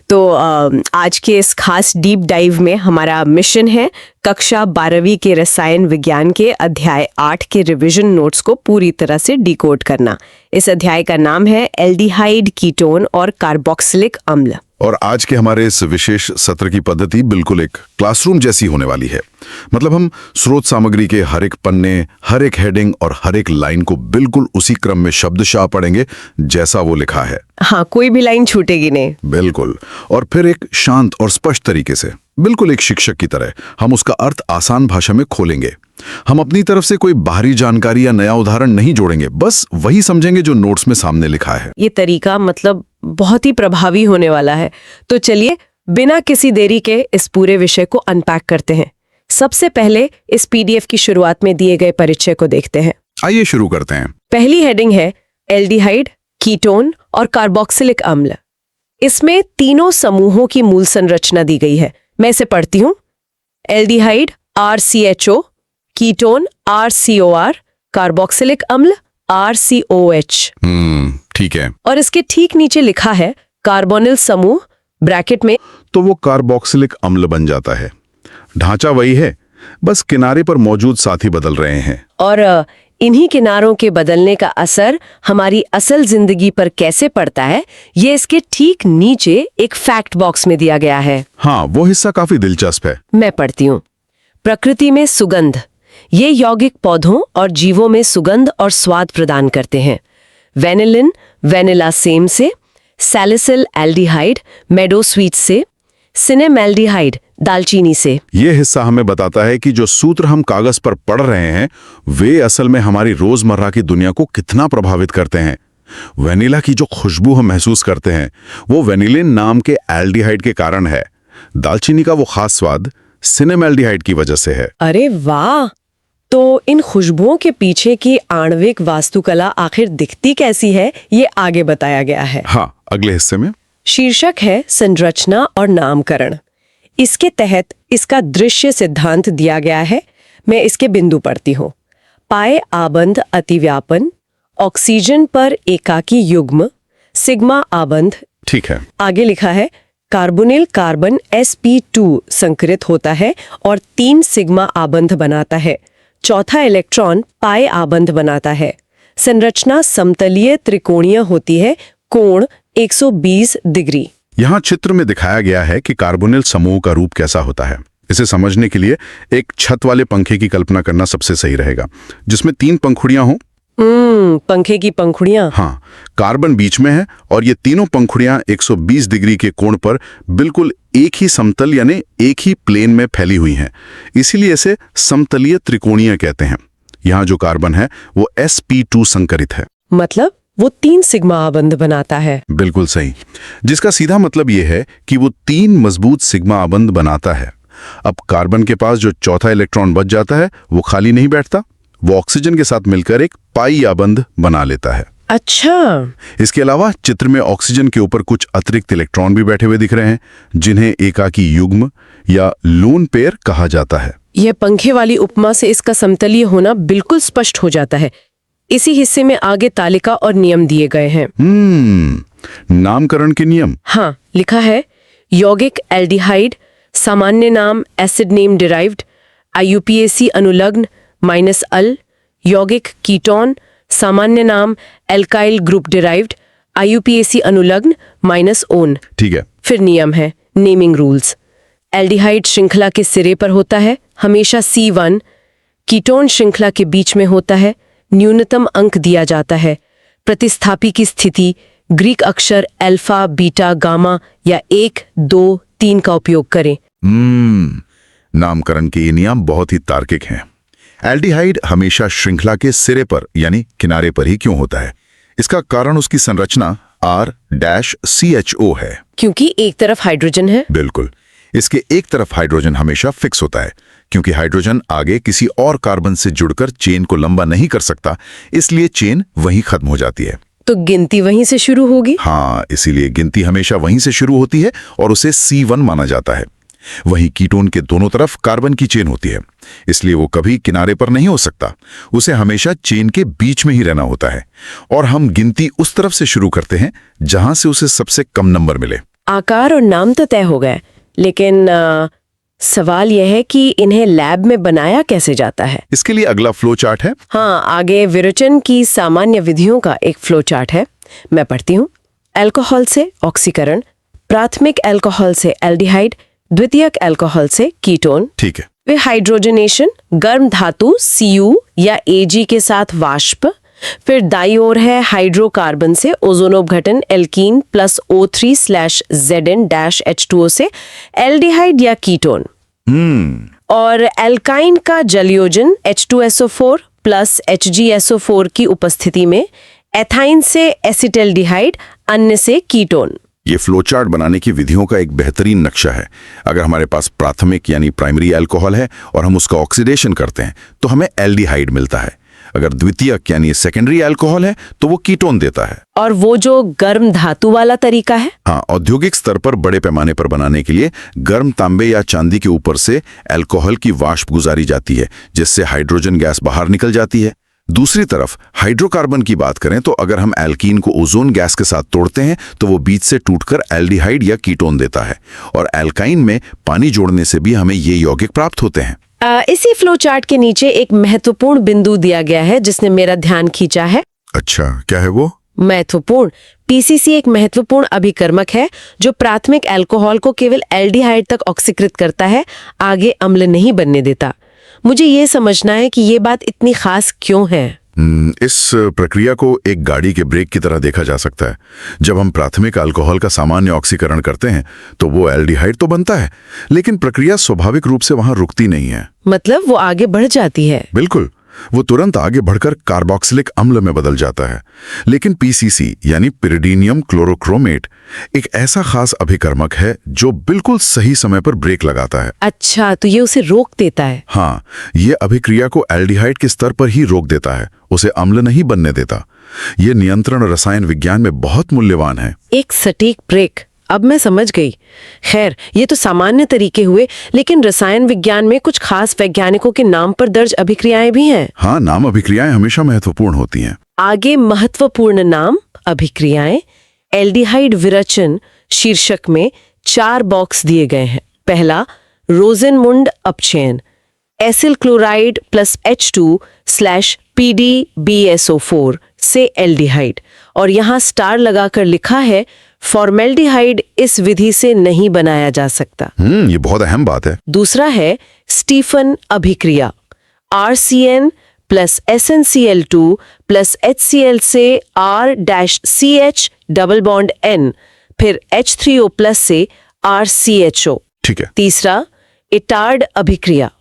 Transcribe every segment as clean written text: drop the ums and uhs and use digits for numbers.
तो आज के इस खास डीप डाइव में हमारा मिशन है कक्षा 12वीं के रसायन विज्ञान के अध्याय 8 के रिवीजन नोट्स को पूरी तरह से डिकोड करना। इस अध्याय का नाम है एल्डिहाइड, कीटोन और कार्बोक्सिलिक अम्ल। और आज के हमारे इस विशेष सत्र की पद्धति बिल्कुल एक क्लासरूम जैसी होने वाली है। मतलब हम स्रोत सामग्री के हर एक पन्ने, हर एक हेडिंग और हर एक लाइन को बिल्कुल उसी क्रम में शब्दशः पढ़ेंगे जैसा वो लिखा है। हाँ, कोई भी लाइन छूटेगी नहीं। बिल्कुल। और फिर एक शांत और स्पष्ट तरीके से, बिल्कुल एक शिक्षक की तरह, हम उसका अर्थ आसान भाषा में खोलेंगे। हम अपनी तरफ से कोई बाहरी जानकारी या नया उदाहरण नहीं जोड़ेंगे, बस वही समझेंगे जो नोट्स में सामने लिखा है। ये तरीका मतलब बहुत ही प्रभावी होने वाला है। तो चलिए बिना किसी देरी के इस पूरे विषय को अनपैक करते हैं। सबसे पहले इस पीडीएफ की शुरुआत में दिए गए परिचय को देखते हैं। आइए शुरू करते हैं। पहली हेडिंग है एल्डिहाइड, कीटोन और कार्बोक्सिलिक अम्ल। इसमें तीनों समूहों की मूल संरचना दी गई है। मैं इसे पढ़ती हूँ। Aldehyde RCHO, ketone RCOR, carboxylic अम्ल RCOH। ठीक है। और इसके ठीक नीचे लिखा है कार्बोनिल समूह ब्रैकेट में, तो वो कार्बोक्सिलिक अम्ल बन जाता है। ढांचा वही है, बस किनारे पर मौजूद साथी बदल रहे हैं। और इन्हीं किनारों के बदलने का असर हमारी असल जिंदगी पर कैसे पड़ता है, ये इसके ठीक नीचे एक फैक्ट बॉक्स में दिया गया है। हाँ, वो हिस्सा काफी दिलचस्प है। मैं पढ़ती हूँ। प्रकृति में सुगंध, ये यौगिक पौधों और जीवों में सुगंध और स्वाद प्रदान करते हैं। वेनिलिन वेनिला सेम से, सैलिसिल एल्डिहाइड मेडो स्वीट से, सिनेमैल्डिहाइड दालचीनी से। ये हिस्सा हमें बताता है कि जो सूत्र हम कागज पर पढ़ रहे हैं वे असल में हमारी रोजमर्रा की दुनिया को कितना प्रभावित करते हैं। वेनिला की जो खुशबू हम महसूस करते हैं वो वेनिलिन नाम के एल्डिहाइड के कारण है। दालचीनी का वो खास स्वाद सिनेमैल्डिहाइड की वजह से है। अरे वाह! तो इन खुशबुओं के पीछे की आणविक वास्तुकला आखिर दिखती कैसी है, ये आगे बताया गया है। हाँ, अगले हिस्से में शीर्षक है संरचना और नामकरण। इसके तहत इसका दृश्य सिद्धांत दिया गया है। मैं इसके बिंदु पढ़ती हूँ। पाए आबंध अतिव्यापन, ऑक्सीजन पर एकाकी युग्म, सिग्मा आबंध। ठीक है। आगे लिखा है कार्बोनिल कार्बन sp2 संकरित होता है और 3 सिग्मा आबंध बनाता है। चौथा इलेक्ट्रॉन पाए आबंध बनाता है। संरचना समतलीय त्रिकोणीय होती है, कोण 120 डिग्री। यहाँ चित्र में दिखाया गया है कि कार्बोनिल समूह का रूप कैसा होता है। इसे समझने के लिए एक छत वाले पंखे की कल्पना करना सबसे सही रहेगा, जिसमें 3 पंखुड़ियां हों। पंखे की पंखुड़ियां। हाँ, कार्बन बीच में है और ये तीनों पंखुड़ियां 120 डिग्री के कोण पर बिल्कुल एक ही समतल यानी एक ही प्लेन में फैली हुई हैं। इसीलिए इसे समतलीय त्रिकोणीय कहते हैं। यहाँ जो कार्बन है वो sp2 संकरित है। मतलब वो 3 सिग्मा आबंध बनाता है। बिल्कुल सही, जिसका सीधा मतलब ये है कि वो 3 मजबूत सिग्मा आबंध बनाता है। अब कार्बन के पास जो चौथा इलेक्ट्रॉन बच जाता है वो खाली नहीं बैठता, वो ऑक्सीजन के साथ मिलकर एक पाई आबंध बना लेता है। अच्छा। इसके अलावा चित्र में ऑक्सीजन के ऊपर कुछ अतिरिक्त इलेक्ट्रॉन भी बैठे हुए दिख रहे हैं, जिन्हें एकाकी युग्म या लोन पेयर कहा जाता है। यह पंखे वाली उपमा से इसका समतलीय होना बिल्कुल स्पष्ट हो जाता है। इसी हिस्से में आगे तालिका और नियम दिए गए हैं। नामकरण के नियम। हाँ, लिखा है यौगिक एल्डिहाइड, सामान्य नाम एसिड नेम डिराइव्ड, IUPAC अनुलग्न -अल। यौगिक कीटोन, सामान्य नाम एल्काइल ग्रुप डिराइव्ड, IUPAC अनुलग्न -ओन। ठीक है। फिर नियम है नेमिंग रूल्स। एल्डिहाइड श्रृंखला के सिरे पर होता है, हमेशा C1। कीटोन श्रृंखला के बीच में होता है, न्यूनतम अंक दिया जाता है। प्रतिस्थापी की स्थिति ग्रीक अक्षर अल्फा, बीटा, गामा या 1, 2, 3 का उपयोग करें। नामकरण के ये नियम बहुत ही तार्किक हैं। एल्डिहाइड हमेशा श्रृंखला के सिरे पर यानी किनारे पर ही क्यों होता है? इसका कारण उसकी संरचना R-CHO है। क्योंकि एक तरफ हाइड्रोजन है। बिल्कुल। इसके एक तरफ हाइड्रोजन हमेशा फिक्स होता है, क्योंकि हाइड्रोजन आगे किसी और कार्बन से जुड़कर चेन को लंबा नहीं कर सकता, इसलिए चेन वहीं खत्म हो जाती है। तो गिनती वहीं से शुरू होगी। हाँ, इसीलिए गिनती हमेशा वहीं से शुरू होती है और उसे C1 माना जाता है। वहीं कीटोन के दोनों तरफ कार्बन की चेन होती है, इसलिए वो कभी किनारे पर नहीं हो सकता, उसे हमेशा चेन के बीच में ही रहना होता है। और हम गिनती उस तरफ से शुरू करते हैं जहां से उसे सबसे कम नंबर मिले। आकार और नाम तो तय हो गए, लेकिन सवाल यह है कि इन्हें लैब में बनाया कैसे जाता है। इसके लिए अगला फ्लो चार्ट है। हाँ, आगे विरोचन की सामान्य विधियों का एक फ्लो चार्ट है, मैं पढ़ती हूँ। अल्कोहल से ऑक्सीकरण, प्राथमिक अल्कोहल से एल्डिहाइड, द्वितीयक अल्कोहल से कीटोन। ठीक है। वे हाइड्रोजनेशन, गर्म धातु Cu या Ag के साथ वाष्प, फिर दाई ओर है हाइड्रोकार्बन से ओजोनोपघटन एल्कीन प्लस O3/Zn-H2O से एल्डिहाइड या कीटोन, और एल्काइन का जलयोजन H2SO4 प्लस HgSO4 की उपस्थिति में एथाइन से एसिटल्डिहाइड, अन्य से कीटोन। ये फ्लो चार्ट बनाने की विधियों का एक बेहतरीन नक्शा है। अगर हमारे पास प्राथमिक यानी प्राइमरी अल्कोहल है और हम उसका ऑक्सीडेशन करते हैं तो हमें एल्डिहाइड मिलता है। अगर द्वितीयक यानी सेकेंडरी अल्कोहल है तो वो कीटोन देता है। और वो जो गर्म धातु वाला तरीका है, हाँ, औद्योगिक स्तर पर बड़े पैमाने पर बनाने के लिए गर्म तांबे या चांदी के ऊपर से अल्कोहल की वाष्प गुजारी जाती है, जिससे हाइड्रोजन गैस बाहर निकल जाती है। दूसरी तरफ हाइड्रोकार्बन की बात करें तो अगर हम एल्कीन को ओजोन गैस के साथ तोड़ते हैं तो वो बीच से टूटकर एल्डिहाइड या कीटोन देता है, और एल्काइन में पानी जोड़ने से भी हमें ये यौगिक प्राप्त होते हैं। इसी फ्लो चार्ट के नीचे एक महत्वपूर्ण बिंदु दिया गया है जिसने मेरा ध्यान खींचा है। अच्छा, क्या है वो? महत्वपूर्ण। पीसीसी एक महत्वपूर्ण अभिकर्मक है जो प्राथमिक अल्कोहल को केवल एल्डिहाइड तक ऑक्सीकृत करता है, आगे अम्ल नहीं बनने देता। मुझे ये समझना है कि ये बात इतनी खास क्यों है। इस प्रक्रिया को एक गाड़ी के ब्रेक की तरह देखा जा सकता है। जब हम प्राथमिक अल्कोहल का सामान्य ऑक्सीकरण करते हैं तो वो एल्डिहाइड तो बनता है, लेकिन प्रक्रिया स्वाभाविक रूप से वहां रुकती नहीं है। मतलब वो आगे बढ़ जाती है। बिल्कुल, वो तुरंत आगे बढ़कर कार्बोक्सिलिक अम्ल में बदल जाता है। लेकिन पीसीसी यानी पिरिडीनियम क्लोरोक्रोमेट एक ऐसा खास अभिकर्मक है जो बिल्कुल सही समय पर ब्रेक लगाता है। अच्छा, तो ये उसे रोक देता है। हाँ, ये अभिक्रिया को एल्डिहाइड के स्तर पर ही रोक देता है, उसे अम्ल नहीं बनने देता। ये नियंत्रण रसायन विज्ञान में बहुत मूल्यवान है। एक सटीक ब्रेक, अब मैं समझ गई। खैर, ये तो सामान्य तरीके हुए, लेकिन रसायन विज्ञान में कुछ खास वैज्ञानिकों के नाम पर दर्ज अभिक्रियाएं भी हैं। हाँ, नाम अभिक्रियाएं हमेशा महत्वपूर्ण होती हैं। आगे महत्वपूर्ण नाम अभिक्रियाएं एल्डिहाइड विरचन शीर्षक में 4 बॉक्स दिए गए हैं। पहला, रोजेनमुंड अपचयन, एसिल क्लोराइड प्लस H2/PdBSO4 से एल्डिहाइड, और यहाँ स्टार लगाकर लिखा है फॉर्मेल्डिहाइड इस विधि से नहीं बनाया जा सकता। ये बहुत अहम बात है। दूसरा है स्टीफन अभिक्रिया, RCN plus SnCl2 plus HCl से R-CH डबल बॉन्ड N, फिर H3O प्लस से RCHO। ठीक है। तीसरा, इटार्ड अभिक्रिया,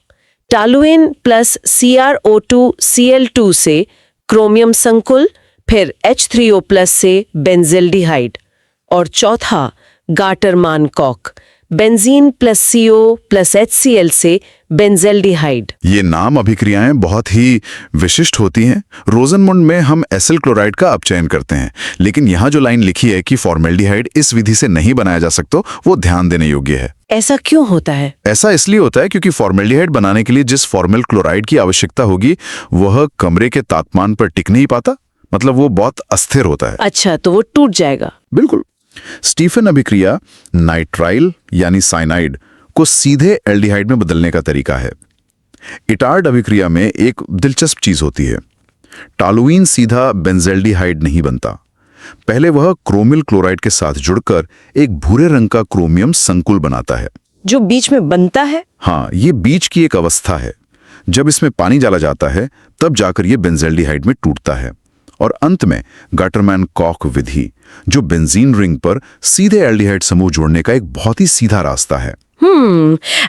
टालुएन प्लस CrO2Cl2 से क्रोमियम संकुल, फिर H3O प्लस से बेंजेल्डिहाइड। और चौथा, Gattermann Koch, benzene plus CO plus HCl से बेंजेल्डिहाइड। ये नाम अभिक्रियाएं बहुत ही विशिष्ट होती हैं। रोजेनमुंड में हम एसिल क्लोराइड का अपचयन करते हैं, लेकिन यहाँ जो लाइन लिखी है कि फॉर्मेल्डिहाइड इस विधि से नहीं बनाया जा सकता, वो ध्यान देने योग्य है। ऐसा क्यों होता है? ऐसा इसलिए होता है क्योंकि फॉर्मेल्डिहाइड बनाने के लिए जिस फॉर्मल क्लोराइड की आवश्यकता होगी वह कमरे के तापमान पर टिक नहीं पाता, मतलब वो बहुत अस्थिर होता है। अच्छा, तो वो टूट जाएगा। बिल्कुल। स्टीफन अभिक्रिया नाइट्राइल यानी साइनाइड को सीधे एल्डिहाइड में बदलने का तरीका है। इटार्ड अभिक्रिया में एक दिलचस्प चीज होती है, टालुइन सीधा बेंजेल्डिहाइड नहीं बनता। पहले वह क्रोमिल क्लोराइड के साथ जुड़कर एक भूरे रंग का क्रोमियम संकुल बनाता है जो बीच में बनता है। हाँ, ये बीच की एक अवस्था है। जब इसमें पानी डाला जाता है तब जाकर ये बेंजेल्डिहाइड में टूटता है, और अंत में गाटरमैन कॉक विधि, जो बेंजीन रिंग पर सीधे एल्डिहाइड समूह जोड़ने का एक बहुत ही सीधा रास्ता है।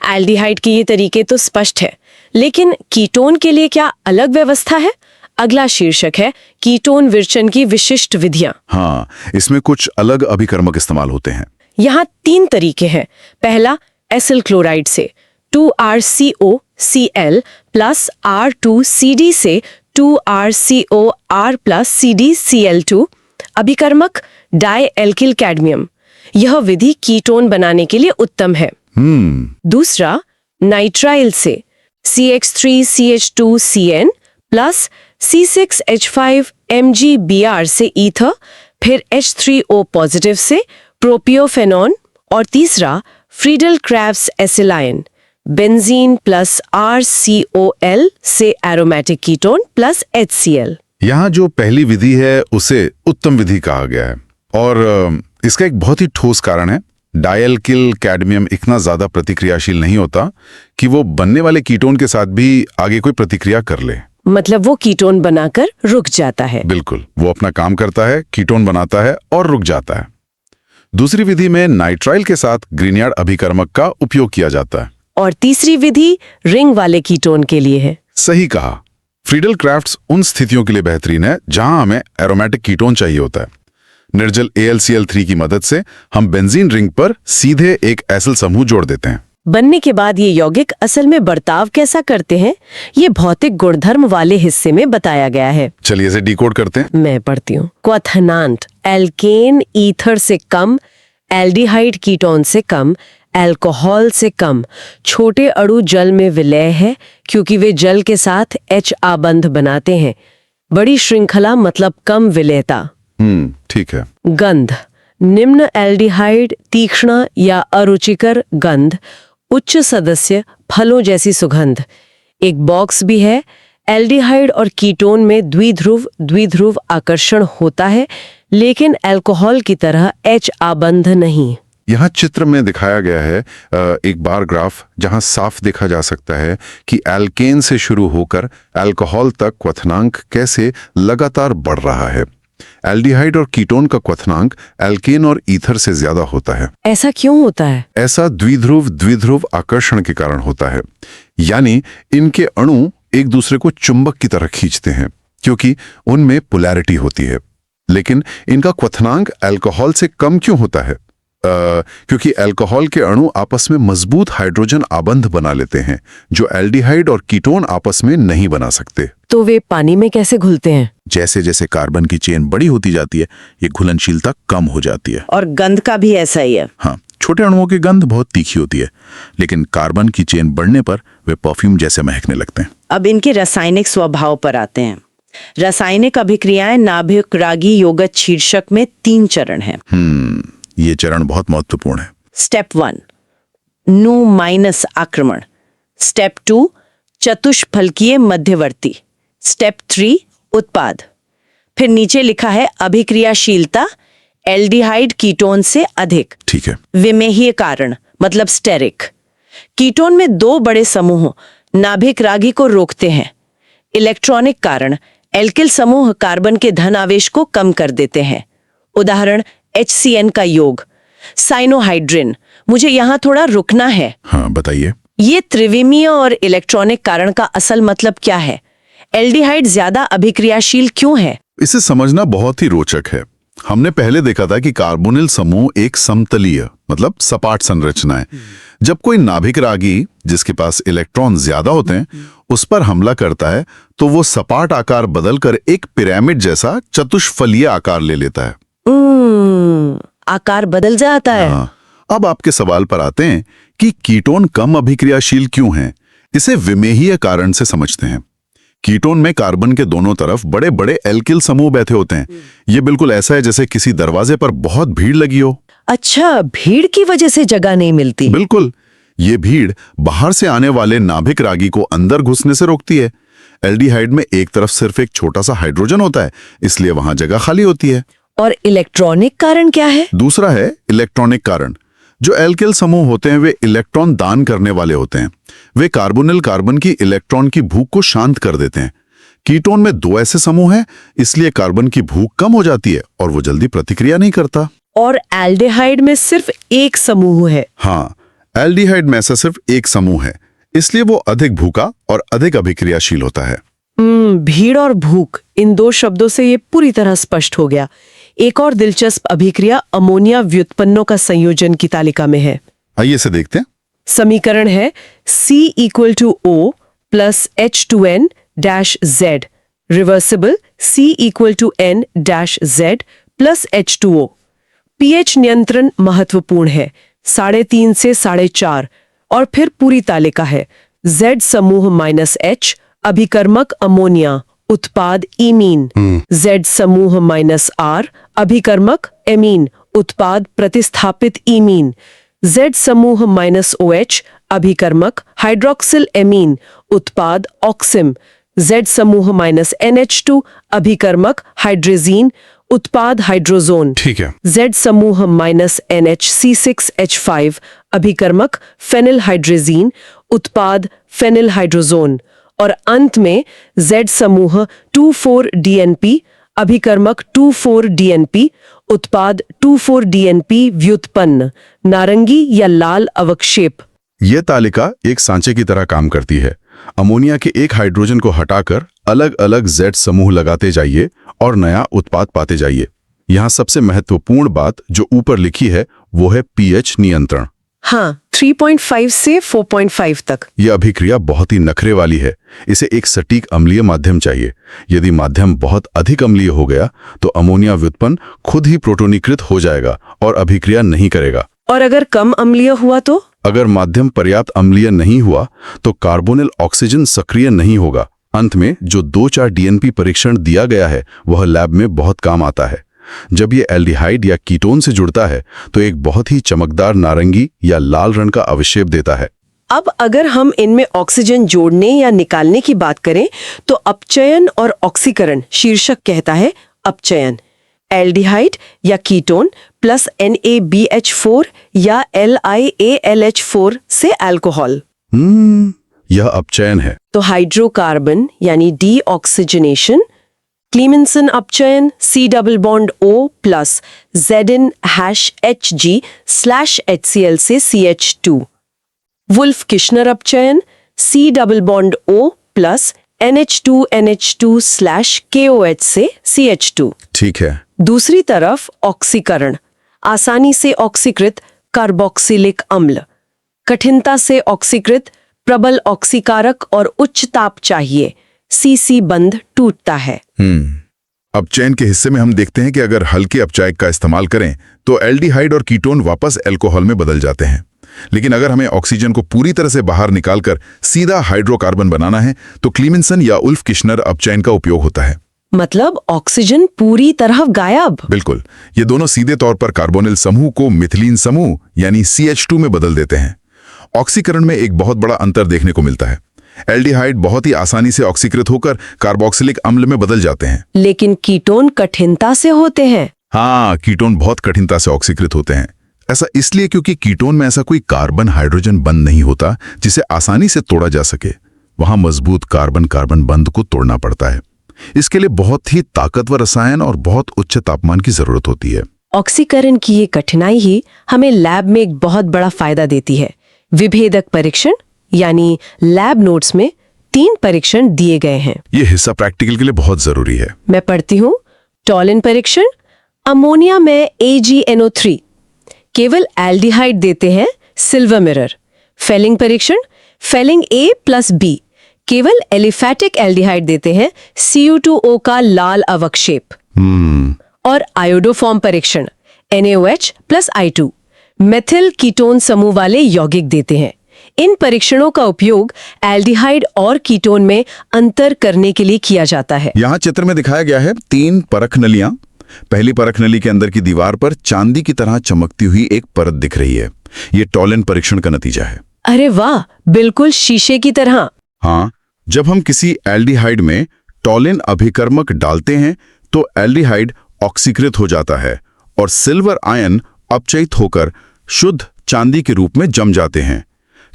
एल्डिहाइड के ये तरीके तो स्पष्ट है, लेकिन कीटोन के लिए क्या अलग व्यवस्था है? अगला शीर्षक है कीटोन विरचन की विशिष्ट विधियां। हाँ, इसमें कुछ अलग अभिकर्मक इस्तेमाल होते हैं। यहाँ 3 तरीके हैं। पहला, एसिल क्लोराइड से 2RCOCl प्लस R2CD से 2RCOR प्लस CdCl2, अभिकर्मक डाई एल्किल कैडमियम। यह विधि कीटोन बनाने के लिए उत्तम है। दूसरा, नाइट्राइल से CH3CH2CN प्लस C6H5MgBr से ईथर, फिर H3O पॉजिटिव से प्रोपियोफेनॉन और तीसरा Friedel Crafts acylation, benzene plus RCOL से एरोमेटिक कीटोन प्लस HCl। यहाँ जो पहली विधि है उसे उत्तम विधि कहा गया है और इसका एक बहुत ही ठोस कारण है। डायल्किल कैडमियम इतना ज्यादा प्रतिक्रियाशील नहीं होता कि वो बनने वाले कीटोन के साथ भी आगे कोई प्रतिक्रिया कर ले। मतलब वो कीटोन बनाकर रुक जाता है। बिल्कुल, वो अपना काम करता है, कीटोन बनाता है और रुक जाता है। दूसरी विधि में नाइट्राइल के साथ ग्रीनयार्ड अभिकर्मक का उपयोग किया जाता है। और तीसरी विधि रिंग वाले कीटोन के लिए है। सही कहा। फ्रीडल क्राफ्ट्स उन स्थितियों के लिए बेहतरीन है जहां हमें एरोमेटिक कीटोन चाहिए होता है। निर्जल AlCl3 की मदद से हम बेंजीन रिंग पर सीधे एक एसिल समूह जोड़ देते हैं। बनने के बाद ये यौगिक असल में बर्ताव कैसा करते हैं, ये भौतिक गुणधर्म वाले हिस्से में बताया गया है। चलिए इसे डिकोड करते हैं। मैं पढ़ती हूँ। क्वथनांट एल्केन ईथर से कम, एल्डिहाइड कीटोन से कम, अल्कोहल से कम, छोटे अणु जल में विलय है क्योंकि वे जल के साथ H आबंध बनाते हैं। बड़ी श्रृंखला मतलब कम विलयता। ठीक है। गंध निम्न एल्डिहाइड, तीक्ष्ण या अरुचिकर गंध, उच्च सदस्य फलों जैसी सुगंध। एक बॉक्स भी है। एल्डिहाइड और कीटोन में द्विध्रुव आकर्षण होता है, लेकिन अल्कोहल की तरह H आबंध नहीं। यहाँ चित्र में दिखाया गया है एक बार ग्राफ जहाँ साफ देखा जा सकता है कि एल्केन से शुरू होकर अल्कोहल तक क्वथनांक कैसे लगातार बढ़ रहा है। एल्डिहाइड और कीटोन का क्वथनांक एल्केन और ईथर से ज्यादा होता है। ऐसा क्यों होता है? ऐसा द्विध्रुव आकर्षण के कारण होता है, यानी इनके अणु एक दूसरे को चुंबक की तरह खींचते हैं क्योंकि उनमें पोलैरिटी होती है। लेकिन इनका क्वथनांक अल्कोहल से कम क्यों होता है? क्योंकि अल्कोहल के अणु आपस में मजबूत हाइड्रोजन आबंध बना लेते हैं जो एल्डिहाइड और कीटोन आपस में नहीं बना सकते। तो वे पानी में कैसे घुलते हैं? जैसे जैसे कार्बन की चेन बड़ी होती जाती है, ये घुलनशीलता कम हो जाती है। और गंध का भी ऐसा ही है। हाँ, छोटे अणुओं की गंध बहुत तीखी होती है, लेकिन कार्बन की चेन बढ़ने पर वे परफ्यूम जैसे महकने लगते हैं। अब इनके रासायनिक स्वभाव पर आते हैं। रासायनिक अभिक्रियाएं नाभिक रागी योगत शीर्षक में 3 चरण हैं। ये चरण बहुत महत्वपूर्ण है। स्टेप 1 नु माइनस आक्रमण, स्टेप 2 चतुष्फलकीय मध्यवर्ती, स्टेप 3 उत्पाद। फिर नीचे लिखा है अभिक्रियाशीलता एल्डिहाइड कीटोन से अधिक। ठीक है। विमेहीय कारण मतलब स्टेरिक। कीटोन में 2 बड़े समूह नाभिक रागी को रोकते हैं। इलेक्ट्रॉनिक कारण एल्किल समूह कार्बन के धन आवेश को कम कर देते हैं। उदाहरण HCN का योग। साइनोहाइड्रिन, मुझे यहाँ थोड़ा रुकना है। हाँ, बताइए। ये त्रिविमीय और इलेक्ट्रॉनिक कारण का असल मतलब क्या है? एल्डिहाइड ज्यादा अभिक्रियाशील क्यों है? इसे समझना बहुत ही रोचक है। हमने पहले देखा था कि कार्बोनिल समूह एक समतलीय मतलब सपाट संरचना है। जब कोई नाभिक रागी जिसके पास इलेक्ट्रॉन ज्यादा होते हैं उस पर हमला करता है तो वो सपाट आकार बदलकर एक पिरामिड जैसा चतुष्फलीय आकार ले लेता है। आकार बदल जाता है। हाँ, अब आपके सवाल पर आते हैं कि कीटोन कम अभिक्रियाशील क्यों हैं? इसे विमेहीय कारण से समझते हैं। कीटोन में कार्बन के दोनों तरफ बड़े बड़े एल्किल समूह बैठे होते हैं। ये बिल्कुल ऐसा है जैसे किसी दरवाजे पर बहुत भीड़ लगी हो। अच्छा, भीड़ की वजह से जगह नहीं मिलती। बिल्कुल, ये भीड़ बाहर से आने वाले नाभिक रागी को अंदर घुसने से रोकती है। एल्डिहाइड में एक तरफ सिर्फ एक छोटा सा हाइड्रोजन होता है, इसलिए वहां जगह खाली होती है। और इलेक्ट्रॉनिक कारण क्या है? दूसरा है इलेक्ट्रॉनिक कारण। जो एल्किल समूह होते हैं वे इलेक्ट्रॉन दान करने वाले होते हैं। वे कार्बोनिल कार्बन की इलेक्ट्रॉन की भूख को शांत कर देते हैं। कीटोन में 2 ऐसे समूह हैं, इसलिए कार्बन की भूख कम हो जाती है और वो जल्दी प्रतिक्रिया नहीं करता। और एल्डिहाइड में सिर्फ एक समूह है। हाँ, एल्डिहाइड में ऐसा सिर्फ एक समूह है, इसलिए वो अधिक भूखा और अधिक अभिक्रियाशील होता है। भीड़ और भूख, इन 2 शब्दों से ये पूरी तरह स्पष्ट हो गया। एक और दिलचस्प अभिक्रिया अमोनिया व्युत्पन्नों का संयोजन की तालिका में है। आइए इसे देखते हैं। समीकरण है C=O + H2N-Z, reversible C=N-Z + H2O। pH नियंत्रण महत्वपूर्ण है, 3.5 से 4.5। और फिर पूरी तालिका है। Z समूह -H अभिकर्मक अमोनिया, उत्पाद इमीन। Z समूह -R अभिकर्मक एमीन, उत्पाद प्रतिस्थापित इमीन। Z समूह -OH अभिकर्मक हाइड्रोक्सिल एमीन उत्पाद ऑक्सिम, Z समूह -NH2 अभिकर्मक हाइड्रेजीन उत्पाद हाइड्रोजोन, ठीक है। Z समूह -NHC6H5 अभिकर्मक फेनिल हाइड्रेजीन उत्पाद फेनिल हाइड्रोजोन और अंत में Z समूह 2,4-DNP अभिकर्मक 2,4-DNP उत्पाद 2,4-DNP व्युत्पन्न नारंगी या लाल अवक्षेप। यह तालिका एक सांचे की तरह काम करती है। अमोनिया के एक हाइड्रोजन को हटाकर अलग अलग Z समूह लगाते जाइए और नया उत्पाद पाते जाइए। यहाँ सबसे महत्वपूर्ण बात जो ऊपर लिखी है वो है pH नियंत्रण। हाँ, 3.5 से 4.5 तक। यह अभिक्रिया बहुत ही नखरे वाली है। इसे एक सटीक अम्लीय माध्यम चाहिए। यदि माध्यम बहुत अधिक अम्लीय हो गया तो अमोनिया व्युत्पन्न खुद ही प्रोटोनीकृत हो जाएगा और अभिक्रिया नहीं करेगा। और अगर कम अम्लीय हुआ तो? अगर माध्यम पर्याप्त अम्लीय नहीं हुआ तो कार्बोनिल ऑक्सीजन सक्रिय नहीं होगा। अंत में जो 2,4 DNP परीक्षण दिया गया है वह लैब में बहुत काम आता है। जब ये एल्डिहाइड या कीटोन से जुड़ता है तो एक बहुत ही चमकदार नारंगी या लाल रंग का अवक्षेप देता है। अब अगर हम इनमें ऑक्सीजन जोड़ने या निकालने की बात करें तो अपचयन और ऑक्सीकरण शीर्षक कहता है अपचयन। एल्डिहाइड या कीटोन प्लस NaBH4 या LiAlH4 से अल्कोहल। यह अपचयन है। तो हाइड्रोकार्बन यानी डीऑक्सीजनेशन, क्लीमेंसन अपचयन C double bond O plus ZnHG/HCl से CH2, वुल्फ किश्नर अपचयन C double bond O plus NH2NH2/KOH से CH2। ठीक है। दूसरी तरफ ऑक्सीकरण, आसानी से ऑक्सीकृत कार्बोक्सिलिक अम्ल, कठिनता से ऑक्सीकृत प्रबल ऑक्सीकारक और उच्च ताप चाहिए, CC बंध टूटता है। अपचयन के हिस्से में हम देखते हैं कि अगर हल्के अपचायक का इस्तेमाल करें तो एल्डिहाइड और कीटोन वापस अल्कोहल में बदल जाते हैं। लेकिन अगर हमें ऑक्सीजन को पूरी तरह से बाहर निकालकर सीधा हाइड्रोकार्बन बनाना है तो क्लीमेंसन या उल्फ किश्नर अपचयन का उपयोग होता है। मतलब ऑक्सीजन पूरी तरह गायब। बिल्कुल। ये दोनों सीधे तौर पर कार्बोनिल समूह को मिथिलीन समूह यानी CH2 में बदल देते हैं। ऑक्सीकरण में एक बहुत बड़ा अंतर देखने को मिलता है। एल्डिहाइड बहुत ही आसानी से ऑक्सीकृत होकर कार्बोक्सिलिक अम्ल में बदल जाते हैं। लेकिन कीटोन कठिनता से होते हैं। हाँ, कीटोन बहुत कठिनता से ऑक्सीकृत होते हैं। ऐसा इसलिए क्योंकि कीटोन में ऐसा कोई कार्बन हाइड्रोजन बंध नहीं होता जिसे आसानी से तोड़ा जा सके। वहां मजबूत कार्बन कार्बन बंध को तोड़ना पड़ता है। इसके लिए बहुत ही ताकतवर रसायन और बहुत उच्च तापमान की जरूरत होती है। ऑक्सीकरण की ये कठिनाई ही हमें लैब में एक बहुत बड़ा फायदा देती है। विभेदक परीक्षण यानी लैब नोट्स में 3 परीक्षण दिए गए हैं। ये हिस्सा प्रैक्टिकल के लिए बहुत जरूरी है। मैं पढ़ती हूँ। टॉलिन परीक्षण, अमोनिया में AgNO3 केवल एल्डिहाइड देते हैं, सिल्वर मिरर। फेलिंग परीक्षण, फेलिंग A प्लस B केवल एलिफैटिक एल्डिहाइड देते हैं, Cu2O का लाल अवक्षेप। और आयोडोफॉर्म परीक्षण, NaOH plus I2 methyl ketone समूह वाले यौगिक देते हैं। इन परीक्षणों का उपयोग एल्डिहाइड और कीटोन में अंतर करने के लिए किया जाता है। यहाँ चित्र में दिखाया गया है 3 परख नलियां। पहली परख नली के अंदर की दीवार पर चांदी की तरह चमकती हुई एक परत दिख रही है। ये टॉलिन परीक्षण का नतीजा है। अरे वाह, बिल्कुल शीशे की तरह। हाँ, जब हम किसी एल्डिहाइड में टॉलिन अभिकर्मक डालते हैं तो एल्डिहाइड ऑक्सीकृत हो जाता है और सिल्वर आयन अपचयित होकर शुद्ध चांदी के रूप में जम जाते हैं।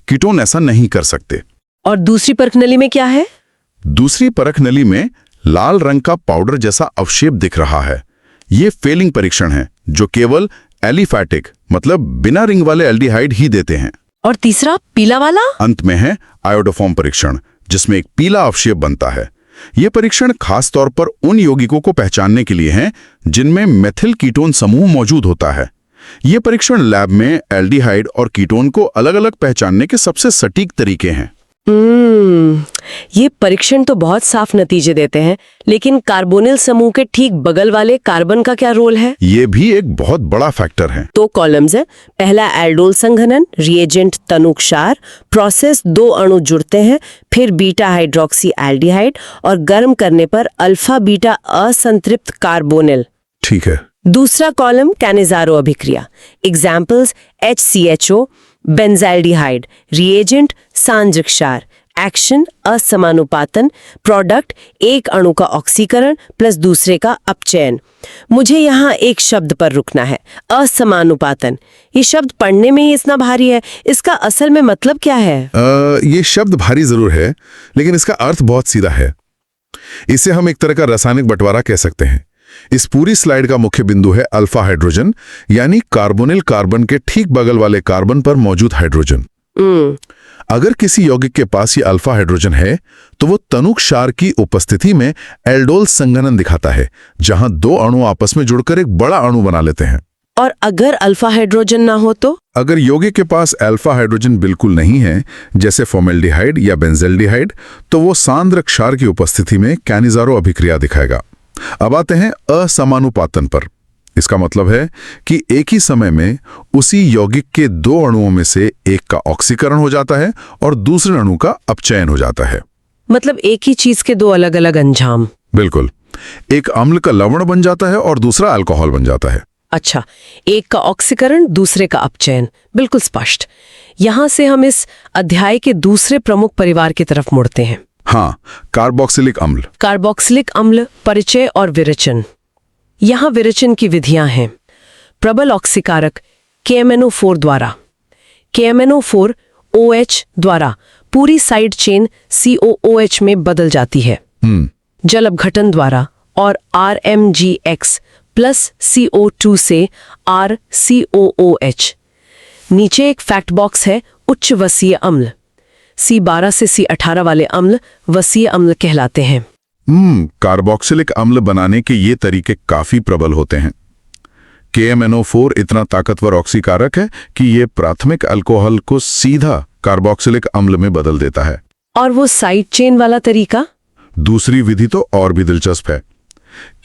कीटोन ऐसा नहीं कर सकते। और दूसरी परख नली में क्या है? दूसरी परख नली में लाल रंग का पाउडर जैसा अवक्षेप दिख रहा है। ये फेलिंग परीक्षण है जो केवल एलिफैटिक मतलब बिना रिंग वाले एल्डिहाइड ही देते हैं। और तीसरा पीला वाला? अंत में है आयोडोफॉर्म परीक्षण जिसमें एक पीला अवक्षेप बनता है। ये परीक्षण खास तौर पर उन यौगिकों को पहचानने के लिए हैं जिनमें मेथिल कीटोन समूह मौजूद होता है। ये परीक्षण लैब में एल्डिहाइड और कीटोन को अलग-अलग पहचानने के सबसे सटीक तरीके हैं। ये परीक्षण तो बहुत साफ नतीजे देते हैं, लेकिन कार्बोनिल समूह के ठीक बगल वाले कार्बन का क्या रोल है? ये भी एक बहुत बड़ा फैक्टर है। 2 कॉलम्स है। पहला एल्डोल संघनन, रिएजेंट तनुक्षार, प्रोसेस 2 अणु जुड़ते हैं, फिर बीटा हाइड्रोक्सी एल्डिहाइड और गर्म करने पर अल्फा बीटा असंतृप्त कार्बोनिल। ठीक है। दूसरा कॉलम कैनिजारो अभिक्रिया, एग्जाम्पल्स HCHO, बेंजाल्डिहाइड, रिएजेंट सांद्रिक क्षार, एक्शन असमानुपातन, प्रोडक्ट एक अणु का ऑक्सीकरण प्लस दूसरे का अपचयन। मुझे यहाँ एक शब्द पर रुकना है, असमानुपातन। ये शब्द पढ़ने में ही इतना भारी है, इसका असल में मतलब क्या है? ये शब्द भारी जरूर है, लेकिन इसका अर्थ बहुत सीधा है। इसे हम एक तरह का रासायनिक बंटवारा कह सकते हैं। इस पूरी स्लाइड का मुख्य बिंदु है अल्फा हाइड्रोजन, यानी कार्बोनिल कार्बन के ठीक बगल वाले कार्बन पर मौजूद हाइड्रोजन। अगर किसी यौगिक के पास ये अल्फा हाइड्रोजन है तो वो तनुक क्षार की उपस्थिति में एल्डोल संघनन दिखाता है, जहां दो अणु आपस में जुड़कर एक बड़ा अणु बना लेते हैं। और अगर अल्फा हाइड्रोजन ना हो तो? अगर यौगिक के पास अल्फा हाइड्रोजन बिल्कुल नहीं है, जैसे फॉर्मेल्डिहाइड या बेंजाल्डिहाइड, तो वो सांद्र क्षार की उपस्थिति में कैनिजारो अभिक्रिया दिखाएगा। अब आते हैं असमानुपातन पर। इसका मतलब है कि एक ही समय में उसी यौगिक के दो अणुओं में से एक का ऑक्सीकरण हो जाता है और दूसरे अणु का अपचयन हो जाता है। मतलब एक ही चीज के दो अलग अलग अंजाम। बिल्कुल, एक अम्ल का लवण बन जाता है और दूसरा अल्कोहल बन जाता है। अच्छा, एक का ऑक्सीकरण दूसरे का अपचयन, बिल्कुल स्पष्ट। यहां से हम इस अध्याय के दूसरे प्रमुख परिवार की तरफ मुड़ते हैं। हाँ, कार्बोक्सिलिक अम्ल। कार्बोक्सिलिक अम्ल, परिचय और विरेचन। यहाँ विरेचन की विधियां हैं। प्रबल ऑक्सीकारक KMNO4 द्वारा, KMNO4 OH द्वारा पूरी साइड चेन COOH में बदल जाती है। जल अपघटन द्वारा और RMGX प्लस CO2 से RCOOH। नीचे एक फैक्ट बॉक्स है, उच्च वसीय अम्ल। C12 से C18 वाले अम्ल वसीय अम्ल कहलाते हैं। कार्बोक्सिलिक अम्ल बनाने के ये तरीके काफी प्रबल होते हैं। KMNO4 इतना ताकतवर ऑक्सीकारक है कि ये प्राथमिक अल्कोहल को सीधा कार्बोक्सिलिक अम्ल में बदल देता है। और वो साइड चेन वाला तरीका? दूसरी विधि तो और भी दिलचस्प है।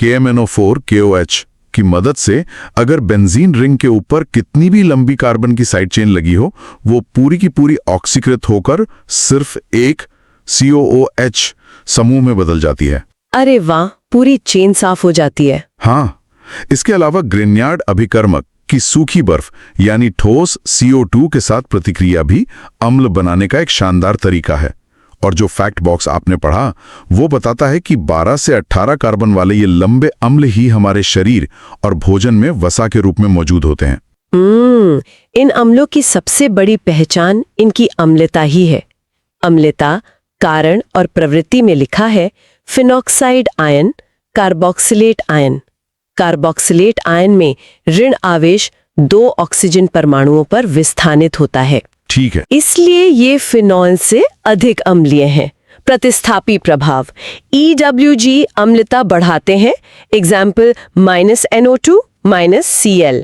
KMNO4 KOH की मदद से अगर बेंजीन रिंग के ऊपर कितनी भी लंबी कार्बन की साइड चेन लगी हो, वो पूरी की पूरी ऑक्सीकृत होकर सिर्फ एक COOH समूह में बदल जाती है। अरे वाह, पूरी चेन साफ हो जाती है। हाँ, इसके अलावा ग्रिन्यार्ड अभिकर्मक की सूखी बर्फ यानी ठोस CO2 के साथ प्रतिक्रिया भी अम्ल बनाने का एक शानदार तरीका है। और जो फैक्ट बॉक्स आपने पढ़ा, वो बताता है कि 12 से 18 कार्बन वाले ये लंबे अम्ल ही हमारे शरीर और भोजन में वसा के रूप में मौजूद होते हैं। इन अम्लों की सबसे बड़ी पहचान इनकी अम्लता ही है। अम्लता, कारण और प्रवृत्ति में लिखा है phenoxide ion, carboxylate ion. Carboxylate ion में ऋण आवेश 2 ऑक्सीजन परमाणुओं पर विस्थानित होता है। ठीक है, इसलिए ये फिनॉल से अधिक अम्लीय हैं। प्रतिस्थापी प्रभाव EWG अम्लता बढ़ाते हैं, एग्जाम्पल -NO2 -Cl।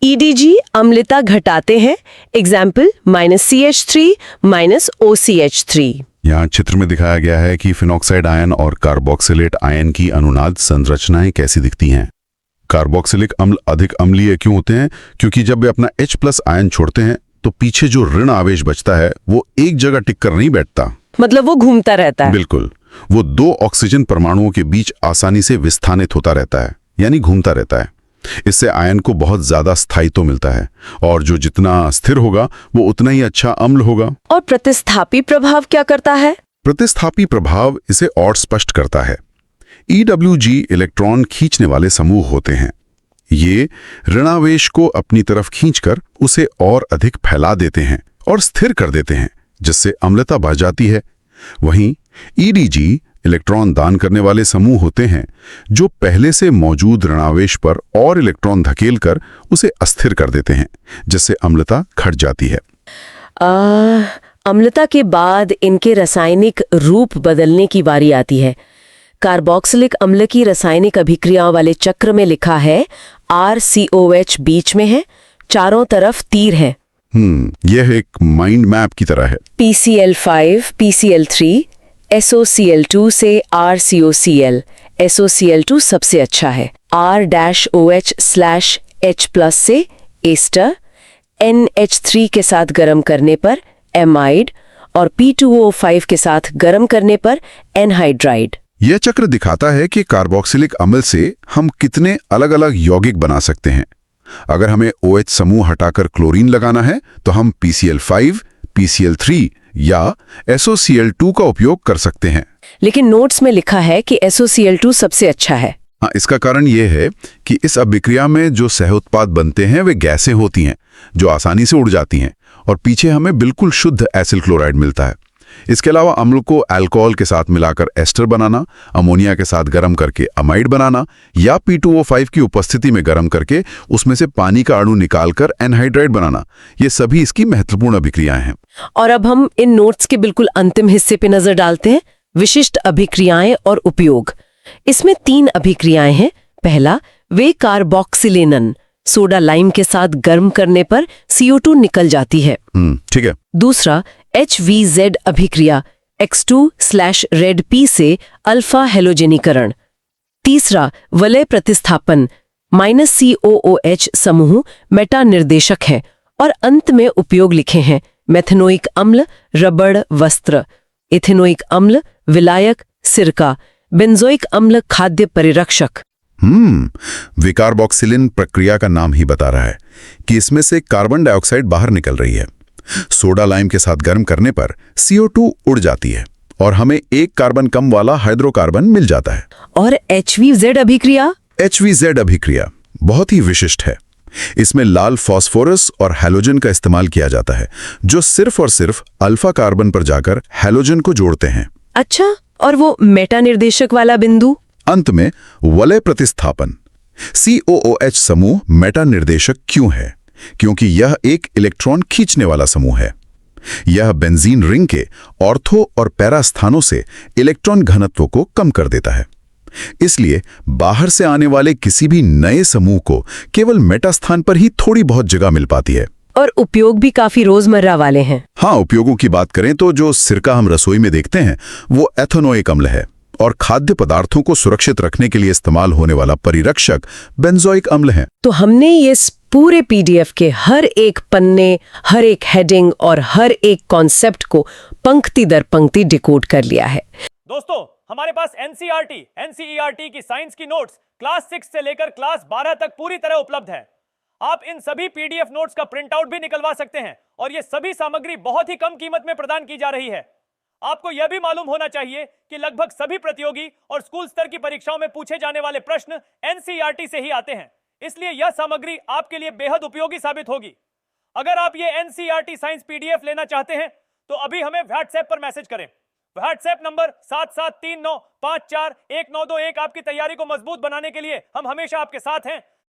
EDG अम्लता घटाते हैं, एग्जाम्पल -CH3 -OCH3। यहाँ चित्र में दिखाया गया है कि फिनॉक्साइड आयन और कार्बोक्सिलेट आयन की अनुनाद संरचनाएं कैसी दिखती हैं। कार्बोक्सिलिक अम्ल अधिक अम्लीय क्यों होते हैं? क्योंकि जब वे अपना H+ आयन छोड़ते हैं तो पीछे जो ऋण आवेश बचता है वो एक जगह टिक कर नहीं बैठता, मतलब वो घूमता रहता है। बिल्कुल, वो 2 ऑक्सीजन परमाणुओं के बीच आसानी से विस्थानित होता रहता है, यानी घूमता रहता है। इससे आयन को बहुत ज्यादा स्थायित्व मिलता है और जो जितना स्थिर होगा वो उतना ही अच्छा अम्ल होगा। और प्रतिस्थापी प्रभाव क्या करता है? प्रतिस्थापी प्रभाव इसे और स्पष्ट करता है। EWG इलेक्ट्रॉन खींचने वाले समूह होते हैं। ये ऋणावेश को अपनी तरफ खींचकर उसे और अधिक फैला देते हैं और स्थिर कर देते हैं, जिससे अम्लता बढ़ जाती है। वहीं EDG इलेक्ट्रॉन दान करने वाले समूह होते हैं, जो पहले से मौजूद ऋणावेश पर और इलेक्ट्रॉन धकेलकर उसे अस्थिर कर देते हैं, जिससे अम्लता घट जाती है। अम्लता के बाद इनके रासायनिक रूप बदलने की बारी आती है। कार्बोक्सिलिक अम्ल की रासायनिक अभिक्रियाओं वाले चक्र में लिखा है RCOH बीच में है, चारों तरफ तीर है। यह एक माइंड मैप की तरह है। PCl5, PCl3, SOCl2 से RCOCl, SOCl2 सबसे अच्छा है। R-OH/H+ से एस्टर, NH3 के साथ गर्म करने पर एमाइड और P2O5 के साथ गर्म करने पर एनहाइड्राइड। यह चक्र दिखाता है कि कार्बोक्सिलिक अम्ल से हम कितने अलग अलग यौगिक बना सकते हैं। अगर हमें OH समूह हटाकर क्लोरीन लगाना है तो हम PCl5, PCl3 या SOCl2 का उपयोग कर सकते हैं। लेकिन नोट्स में लिखा है कि SOCl2 सबसे अच्छा है। हाँ, इसका कारण यह है कि इस अभिक्रिया में जो सह उत्पाद बनते हैं वे गैसें होती हैं जो आसानी से उड़ जाती हैं और पीछे हमें बिल्कुल शुद्ध एसिल क्लोराइड मिलता है। इसके अलावा अम्ल को अल्कोहल के साथ मिलाकर एस्टर बनाना, अमोनिया के साथ गर्म करके अमाइड बनाना या P2O5 की उपस्थिति में गर्म करके उसमें से पानी का अणु निकालकर एनहाइड्राइड बनाना, ये सभी इसकी महत्वपूर्ण अभिक्रियाएं हैं। और अब हम इन नोट्स के बिल्कुल अंतिम हिस्से पे नजर डालते हैं, विशिष्ट अभिक्रियाएं और उपयोग। इसमें 3 अभिक्रियाएं हैं। पहला, वे कार्बोक्सिलेनन, सोडा लाइम के साथ गर्म करने पर CO2 निकल जाती है। ठीक है। दूसरा, HVZ अभिक्रिया X2/Red P से अल्फा हेलोजेनीकरण। तीसरा, वलय प्रतिस्थापन -COOH समूह मेटा निर्देशक है। और अंत में उपयोग लिखे हैं, मेथेनोइक अम्ल, रबड़ वस्त्र, इथेनोइक अम्ल, विलायक, सिरका, बेंजोइक अम्ल, खाद्य परिरक्षक। विकार्बोक्सिलिन प्रक्रिया का नाम ही बता रहा है कि इसमें से कार्बन डाइऑक्साइड बाहर निकल रही है। सोडा लाइम के साथ गर्म करने पर CO2 उड़ जाती है और हमें एक कार्बन कम वाला हाइड्रोकार्बन मिल जाता है। और HVZ अभिक्रिया? HVZ अभिक्रिया बहुत ही विशिष्ट है। इसमें लाल फास्फोरस और हैलोजन का इस्तेमाल किया जाता है जो सिर्फ और सिर्फ अल्फा कार्बन पर जाकर हैलोजन को जोड़ते हैं। अच्छा, और वो मेटा निर्देशक वाला बिंदु? अंत में वलय प्रतिस्थापन। COOH समूह मेटा निर्देशक क्यों है? क्योंकि यह एक इलेक्ट्रॉन खींचने वाला समूह है। यह बेंजीन रिंग के ऑर्थो और पैरा स्थानों से इलेक्ट्रॉन घनत्व को कम कर देता है। इसलिए बाहर से आने वाले किसी भी नए समूह को केवल मेटा स्थान पर ही थोड़ी बहुत जगह मिल पाती है। और उपयोग भी काफी रोजमर्रा वाले हैं। हाँ, उपयोगों की बात करें तो जो सिरका हम रसोई में देखते हैं वो एथेनोइक अम्ल है और खाद्य पदार्थों को सुरक्षित रखने के लिए इस्तेमाल होने वाला परिरक्षक बेंजोइक अम्ल है। तो हमने ये पूरे PDF के हर एक पन्ने, हर एक हेडिंग और हर एक कॉन्सेप्ट को पंक्ति दर पंक्ति डिकोड कर लिया है। दोस्तों, हमारे पास NCERT की साइंस की नोट्स क्लास 6 से लेकर क्लास 12 तक पूरी तरह उपलब्ध है। आप इन सभी PDF नोट्स का प्रिंट आउट भी निकलवा सकते हैं और ये सभी सामग्री बहुत ही कम कीमत में प्रदान की जा रही है। आपको यह भी मालूम होना चाहिए कि लगभग सभी प्रतियोगी और स्कूल स्तर की परीक्षाओं में पूछे जाने वाले प्रश्न NCERT से ही आते हैं, इसलिए यह सामग्री आपके लिए बेहद उपयोगी साबित होगी। अगर आप ये NCERT साइंस PDF लेना चाहते हैं तो अभी हमें व्हाट्सएप पर मैसेज करें। व्हाट्सएप नंबर 7739541921 आपकी तैयारी को मजबूत बनाने के लिए हम हमेशा आपके साथ हैं।